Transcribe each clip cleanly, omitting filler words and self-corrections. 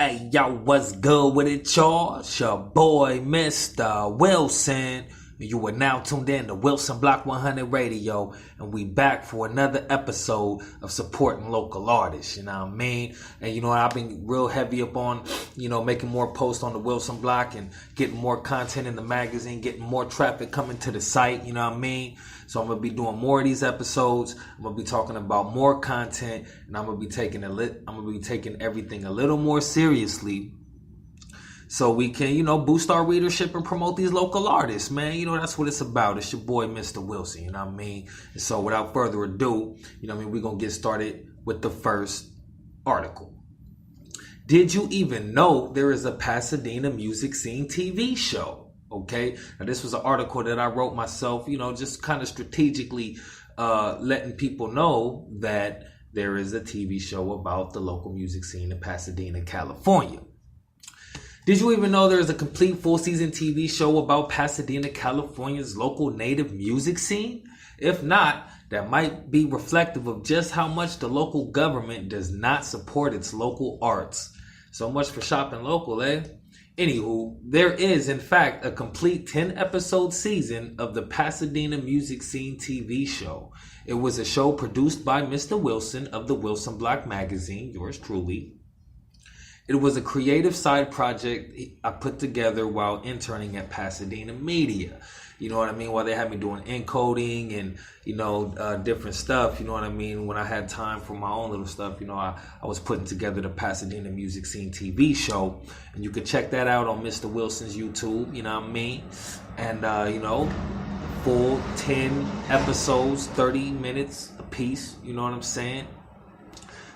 Hey, yo, what's good with it, y'all? It's your boy, Mistah Wilson. You are now tuned in to ThaWilsonBlock 100 Radio, and we back for another episode of supporting local artists, you know what I mean? And you know, I've been real heavy up on, making more posts on the Wilson Block and getting more content in the magazine, getting more traffic coming to the site, you know what I mean? So I'm going to be doing more of these episodes. I'm going to be talking about more content, and I'm going to be taking everything a little more seriously, so we can, boost our readership and promote these local artists, man. That's what it's about. It's your boy, Mistah Wilson, you know what I mean? And so without further ado, we're going to get started with the first article. Did you even know there is a Pasadena music scene TV show? Okay. Now, this was an article that I wrote myself, just kind of strategically letting people know that there is a TV show about the local music scene in Pasadena, California. Did you even know there is a complete full-season TV show about Pasadena, California's local native music scene? If not, that might be reflective of just how much the local government does not support its local arts. So much for shopping local, eh? Anywho, there is, in fact, a complete 10-episode season of the Pasadena music scene TV show. It was a show produced by Mistah Wilson of ThaWilsonBlock Magazine, yours truly. It was a creative side project I put together while interning at Pasadena Media. You know what I mean? While they had me doing encoding and, different stuff, you know what I mean? When I had time for my own little stuff, I was putting together the Pasadena Music Scene TV show. And you can check that out on Mistah Wilson's YouTube, you know what I mean? And, full 10 episodes, 30 minutes a piece, you know what I'm saying?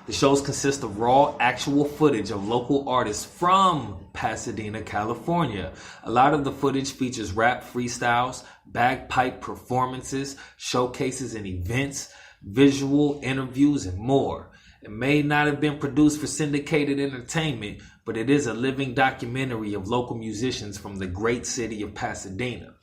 The shows consist of raw, actual footage of local artists from Pasadena, California. A lot of the footage features rap freestyles, bagpipe performances, showcases and events, visual interviews, and more. It may not have been produced for syndicated entertainment, but it is a living documentary of local musicians from the great city of Pasadena.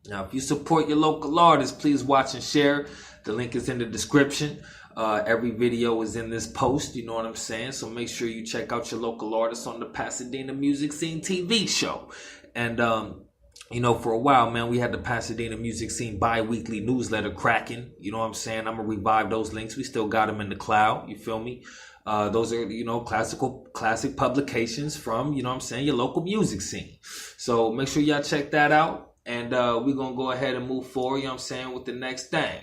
Now, if you support your local artists, please watch and share. The link is in the description. Every video is in this post, you know what I'm saying? So make sure you check out your local artists on the Pasadena Music Scene TV show. And, for a while, man, we had the Pasadena Music Scene bi-weekly newsletter cracking. You know what I'm saying? I'm going to revive those links. We still got them in the cloud. You feel me? Those are, classic publications from, your local music scene. So make sure y'all check that out. And we're going to go ahead and move forward, with the next thing.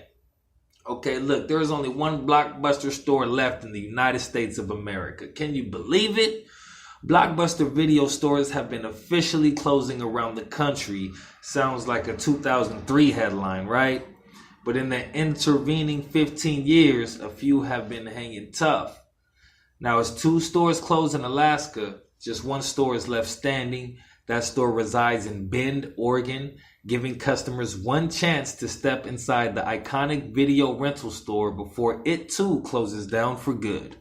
Okay, look, there is only one Blockbuster store left in the United States of America. Can you believe it? Blockbuster video stores have been officially closing around the country. Sounds like a 2003 headline, right? But in the intervening 15 years, a few have been hanging tough. Now, as 2 stores close in Alaska, just 1 store is left standing. That store resides in Bend, Oregon, giving customers one chance to step inside the iconic video rental store before it too closes down for good.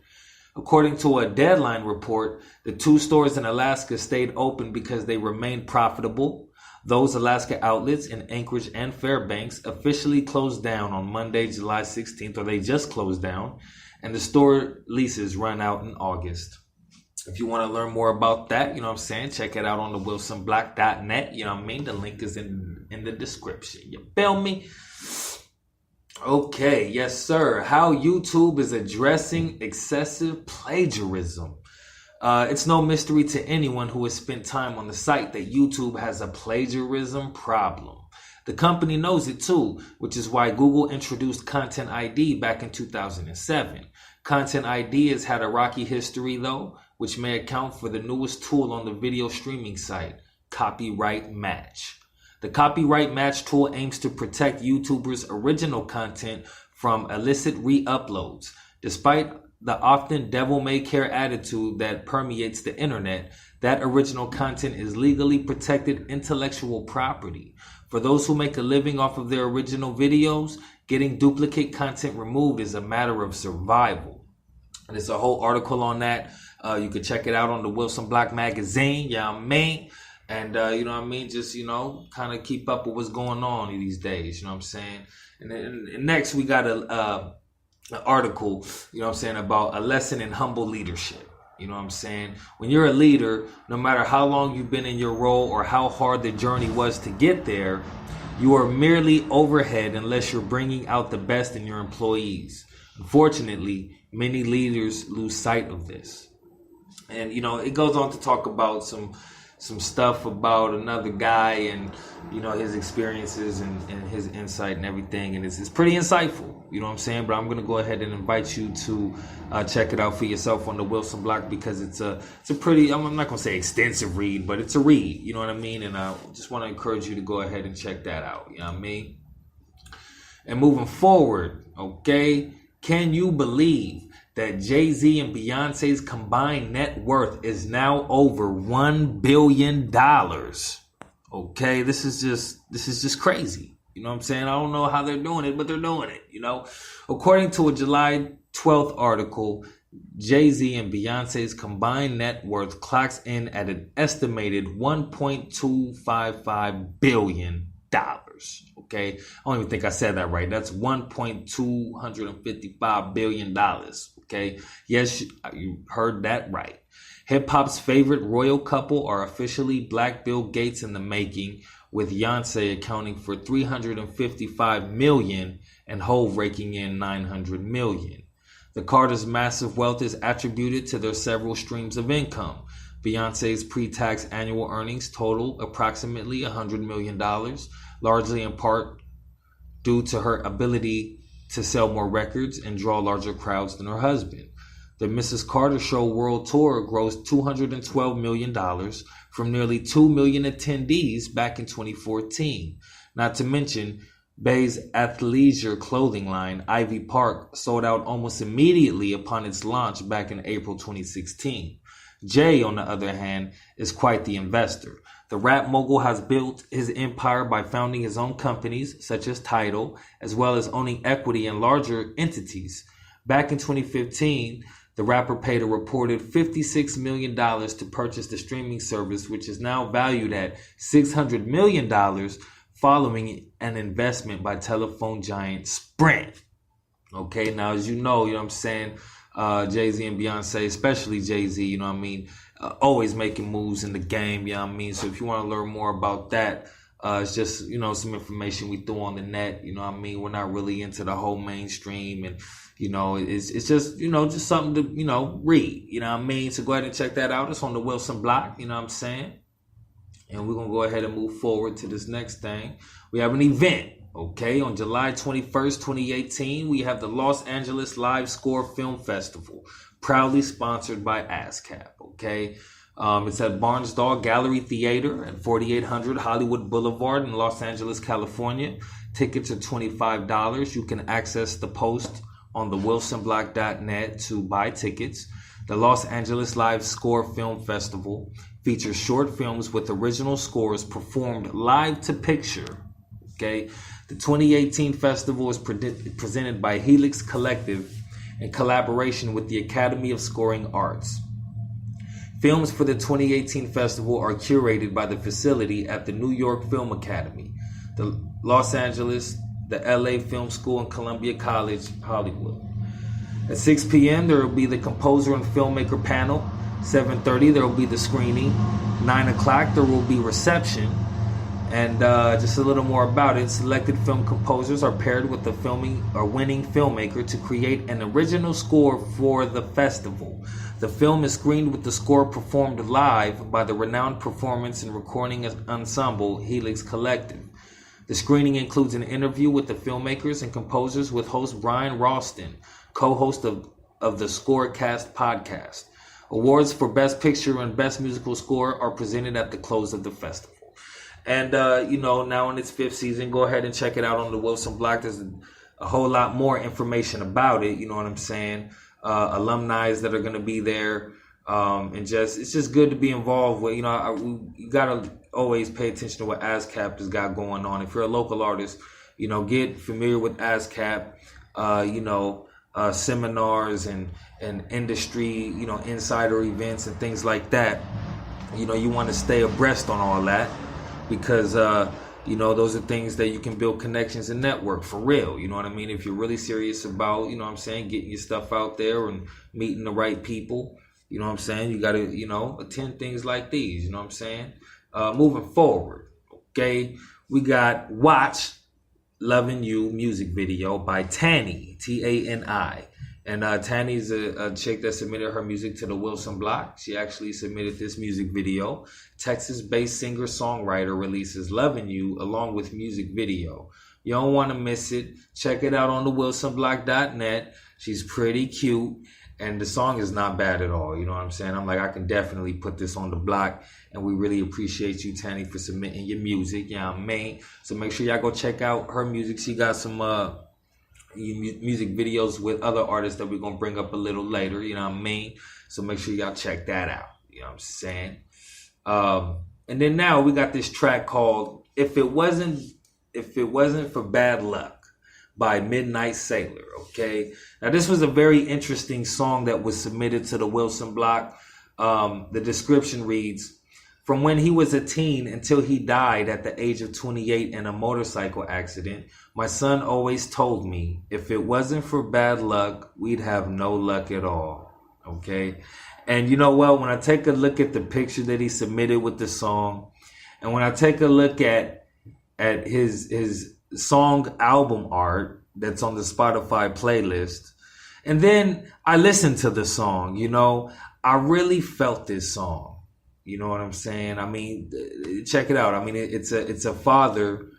According to a Deadline report, the 2 stores in Alaska stayed open because they remained profitable. Those Alaska outlets in Anchorage and Fairbanks officially closed down on Monday, July 16th, or they just closed down, and the store leases run out in August. If you want to learn more about that, check it out on ThaWilsonBlock.net. The link is in the description. You feel me? Okay, yes, sir. How YouTube is addressing excessive plagiarism. It's no mystery to anyone who has spent time on the site that YouTube has a plagiarism problem. The company knows it too, which is why Google introduced Content ID back in 2007. Content ID has had a rocky history, though, which may account for the newest tool on the video streaming site, Copyright Match. The Copyright Match tool aims to protect YouTubers' original content from illicit re-uploads. Despite the often devil-may-care attitude that permeates the internet, that original content is legally protected intellectual property. For those who make a living off of their original videos, getting duplicate content removed is a matter of survival. And there's a whole article on that. You can check it out on the ThaWilsonBlock Magazine, And, just, kind of keep up with what's going on these days, And next we got an article, about a lesson in humble leadership. You know what I'm saying? When you're a leader, no matter how long you've been in your role or how hard the journey was to get there, you are merely overhead unless you're bringing out the best in your employees. Unfortunately, many leaders lose sight of this. And, you know, it goes on to talk about some stuff about another guy and, you know, his experiences and his insight and everything. And it's pretty insightful, you know what I'm saying? But I'm going to go ahead and invite you to check it out for yourself on the Wilson Block, because it's a pretty, I'm not going to say extensive read, but it's a read, you know what I mean? And I just want to encourage you to go ahead and check that out, you know what I mean? And moving forward, okay, can you believe that Jay-Z and Beyonce's combined net worth is now over $1 billion? Okay, this is just crazy. You know what I'm saying? I don't know how they're doing it, but they're doing it, you know? According to a July 12th article, Jay-Z and Beyonce's combined net worth clocks in at an estimated $1.255 billion. Okay, I don't even think I said that right. That's $1.255 billion. Okay, yes, you heard that right. Hip hop's favorite royal couple are officially Black Bill Gates in the making, with Beyonce accounting for $355 million and Hov raking in $900 million. The Carters' massive wealth is attributed to their several streams of income. Beyonce's pre-tax annual earnings total approximately $100 million, largely in part due to her ability to sell more records and draw larger crowds than her husband. The Mrs. Carter Show World Tour grossed $212 million from nearly 2 million attendees back in 2014. Not to mention, Bey's athleisure clothing line, Ivy Park, sold out almost immediately upon its launch back in April 2016. Jay, on the other hand, is quite the investor. The rap mogul has built his empire by founding his own companies, such as Tidal, as well as owning equity in larger entities. Back in 2015, the rapper paid a reported $56 million to purchase the streaming service, which is now valued at $600 million following an investment by telephone giant Sprint. Okay, now as you know what I'm saying, Jay-Z and Beyonce, especially Jay-Z, you know what I mean, always making moves in the game, you know what I mean? So if you want to learn more about that, it's just, you know, some information we threw on the net, you know what I mean? We're not really into the whole mainstream, and, you know, it's just, you know, just something to, you know, read, you know what I mean? So go ahead and check that out. It's on the Wilson Block, you know what I'm saying? And we're going to go ahead and move forward to this next thing. We have an event. Okay, on July 21st, 2018, we have the Los Angeles Live Score Film Festival, proudly sponsored by ASCAP. Okay, it's at Barnsdall Gallery Theater at 4800 Hollywood Boulevard in Los Angeles, California. Tickets are $25. You can access the post on ThaWilsonBlock.net to buy tickets. The Los Angeles Live Score Film Festival features short films with original scores performed live to picture. Okay, the 2018 festival is presented by Helix Collective in collaboration with the Academy of Scoring Arts. Films for the 2018 festival are curated by the facility at the New York Film Academy, the Los Angeles, the LA Film School, and Columbia College, Hollywood. At 6 p.m., there will be the composer and filmmaker panel. 7:30, there will be the screening. 9 o'clock, there will be reception. And just a little more about it. Selected film composers are paired with the winning filmmaker to create an original score for the festival. The film is screened with the score performed live by the renowned performance and recording ensemble Helix Collective. The screening includes an interview with the filmmakers and composers with host Brian Ralston, co-host of the Scorecast podcast. Awards for Best Picture and Best Musical Score are presented at the close of the festival. And, you know, now in its 5th season, go ahead and check it out on the Wilson Block. There's a whole lot more information about it, you know what I'm saying? Alumni that are going to be there. And it's just good to be involved with, you know, you got to always pay attention to what ASCAP has got going on. If you're a local artist, you know, get familiar with ASCAP, you know, seminars and industry, you know, insider events and things like that. You know, you want to stay abreast on all that. Because, you know, those are things that you can build connections and network for real. You know what I mean? If you're really serious about, you know what I'm saying, getting your stuff out there and meeting the right people, You know what I'm saying? You got to, attend things like these. You know what I'm saying? Moving forward, okay, we got Watch Loving You music video by TANI, TANI. And Tani's a chick that submitted her music to the Wilson Block. She actually submitted this music video. Texas-based singer-songwriter releases Loving You along with music video. You don't want to miss it. Check it out on the ThaWilsonBlock.net. She's pretty cute. And the song is not bad at all. You know what I'm saying? I'm like, I can definitely put this on the block. And we really appreciate you, Tani, for submitting your music. Yeah, I mean. So make sure y'all go check out her music. She got some music videos with other artists that we're going to bring up a little later. You know what I mean? So make sure y'all check that out. You know what I'm saying? And then now we got this track called If It Wasn't for Bad Luck by Midnight Sailor, okay? Now, this was a very interesting song that was submitted to the Wilson Block. The description reads, from when he was a teen until he died at the age of 28 in a motorcycle accident, my son always told me, if it wasn't for bad luck, we'd have no luck at all, okay? And you know what? When I take a look at the picture that he submitted with the song, and when I take a look at his song album art that's on the Spotify playlist, and then I listened to the song, I really felt this song. You know what I'm saying? I mean, check it out. I mean, it's a father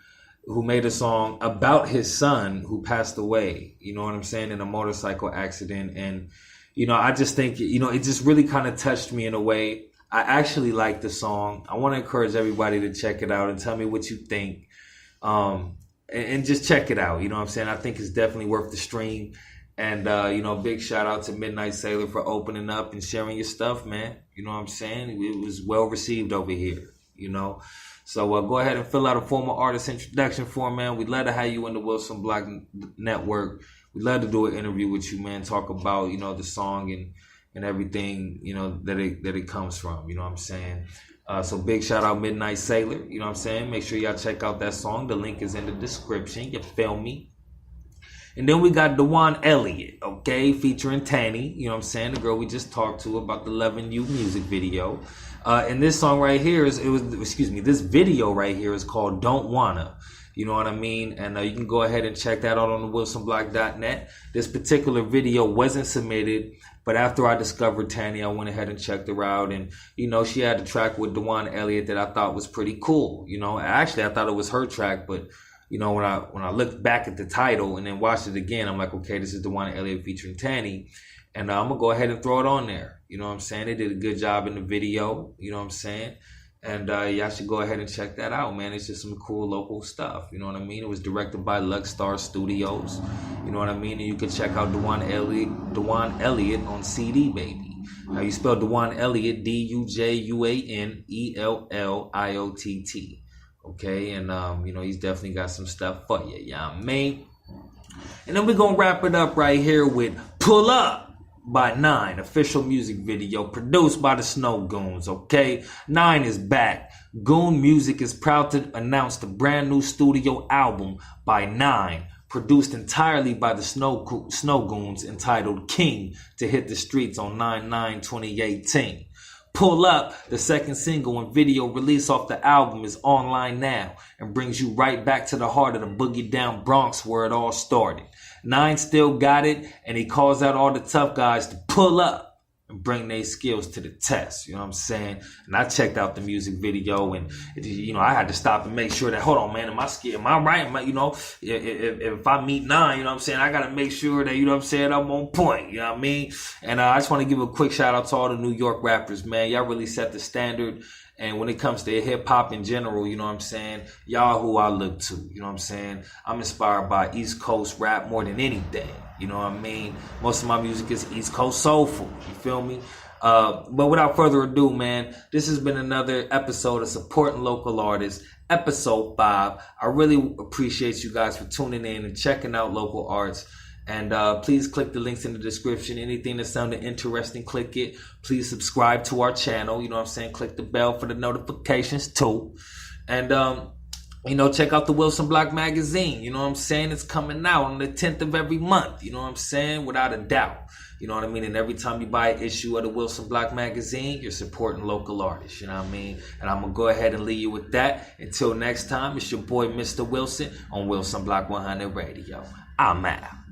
who made a song about his son who passed away, you know what I'm saying, in a motorcycle accident. And, I just think, it just really kind of touched me in a way. I actually like the song. I want to encourage everybody to check it out and tell me what you think. And just check it out. You know what I'm saying? I think it's definitely worth the stream. And, big shout out to Midnight Sailor for opening up and sharing your stuff, man. You know what I'm saying? It was well received over here, So go ahead and fill out a formal artist introduction form, man. We'd love to have you in the Wilson Block Network. We'd love to do an interview with you, man. Talk about, the song and everything, that it comes from. You know what I'm saying? So big shout out Midnight Sailor. You know what I'm saying? Make sure y'all check out that song. The link is in the description. You feel me? And then we got Dejuan Elliott, okay, featuring TANI, you know what I'm saying, the girl we just talked to about the Loving You music video. And this song right here this video right here is called Don't Wanna, you know what I mean? And you can go ahead and check that out on the ThaWilsonBlock.net. This particular video wasn't submitted, but after I discovered TANI, I went ahead and checked her out. And, she had a track with Dejuan Elliott that I thought was pretty cool. Actually, I thought it was her track, but when I looked back at the title and then watched it again, I'm like, okay, this is Dejuan Elliott featuring TANI. And I'm going to go ahead and throw it on there. You know what I'm saying? They did a good job in the video. You know what I'm saying? And y'all should go ahead and check that out, man. It's just some cool local stuff. You know what I mean? It was directed by Luckstar Studios. You know what I mean? And you can check out Dejuan Elliott on CD, baby. How you spell Dejuan Elliott? DUJUANELLIOTT. Okay, and he's definitely got some stuff for you, yeah, man. And then we're gonna wrap it up right here with Pull Up by 9, official music video produced by the Snow Goons, okay? 9 is back. Goon Music is proud to announce the brand new studio album by 9, produced entirely by the Snow Goons, entitled King, to hit the streets on 9/9/2018. Pull Up, the second single and video release off the album, is online now and brings you right back to the heart of the boogie down Bronx where it all started. 9 still got it, and he calls out all the tough guys to pull up and bring their skills to the test. You know what I'm saying? And I checked out the music video, and I had to stop and make sure that, hold on, man, am I right? If I meet 9, you know what I'm saying, I gotta make sure that, I'm on point. You know what I mean? And I just want to give a quick shout out to all the New York rappers, man. Y'all really set the standard. And when it comes to hip hop in general, you know what I'm saying, y'all who I look to, you know what I'm saying. I'm inspired by East Coast rap more than anything. You know what I mean? Most of my music is East Coast soulful. You feel me? But without further ado, man, this has been another episode of Supporting Local Artists, Episode 5. I really appreciate you guys for tuning in and checking out local arts. And please click the links in the description. Anything that sounded interesting, click it. Please subscribe to our channel. You know what I'm saying? Click the bell for the notifications too. And check out the Wilson Block Magazine. You know what I'm saying? It's coming out on the 10th of every month. You know what I'm saying? Without a doubt. You know what I mean? And every time you buy an issue of the Wilson Block Magazine, you're supporting local artists. You know what I mean? And I'm going to go ahead and leave you with that. Until next time, it's your boy, Mistah Wilson, on Wilson Block 100 Radio. I'm out.